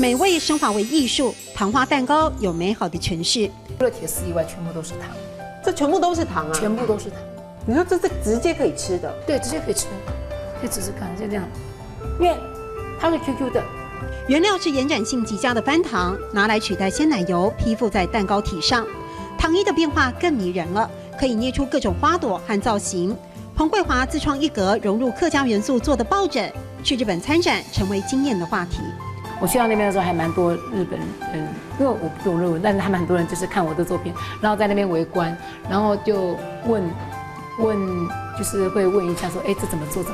美味升华为艺术，糖花蛋糕有美好的诠释。除了铁丝以外，全部都是糖，这全部都是糖啊！全部都是糖。你说这是直接可以吃的？对，直接可以吃，可以试试看，就这样，因为它是 QQ 的。原料是延展性极佳的番糖，拿来取代鲜奶油，披附在蛋糕体上。糖衣的变化更迷人了，可以捏出各种花朵和造型。彭桂华自创一格融入客家元素做的抱枕，去日本参展成为惊艳的话题。我去到那边的时候，还蛮多日本人，因为我不懂日文，但是他们很多人就是看我的作品，然后在那边围观，然后就问，就是会问一下说，哎，这怎么做的？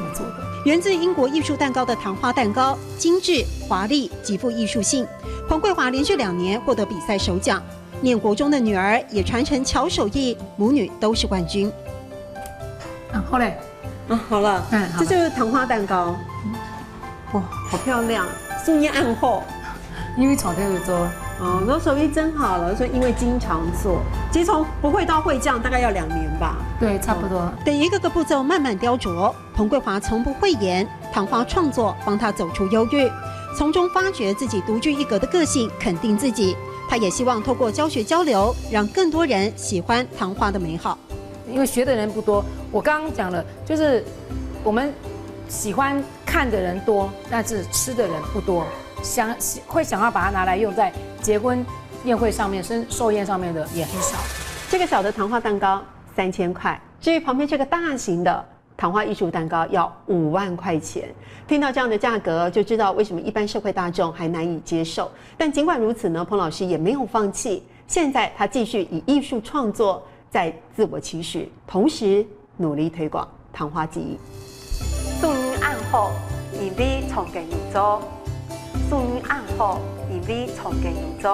源自英国艺术蛋糕的糖花蛋糕，精致华丽，极富艺术性。彭桂华连续2年获得比赛首奖，念国中的女儿也传承巧手艺，母女都是冠军。后来，好了，好这就是糖花蛋糕。哇，好漂亮，素面暗厚。因为炒这个做。哦，我手艺真好了，所以因为经常做，其实从不会到会这样大概要2年吧。对，差不多。等一个个步骤慢慢雕琢，彭桂华从不讳言，糖花创作帮她走出忧郁，从中发掘自己独具一格的个性，肯定自己。她也希望透过教学交流，让更多人喜欢糖花的美好。因为学的人不多，我刚刚讲了，就是我们喜欢看的人多，但是吃的人不多。会想要把它拿来用在结婚宴会上面、寿宴上面的也很少。这个小的糖花蛋糕3000块，至于旁边这个大型的糖花艺术蛋糕要5万块钱。听到这样的价格，就知道为什么一般社会大众还难以接受。但尽管如此呢，彭老师也没有放弃。现在他继续以艺术创作在自我期许，同时努力推广糖花技艺。素音暗号，以美重建如初。素音暗号，以美重建如初。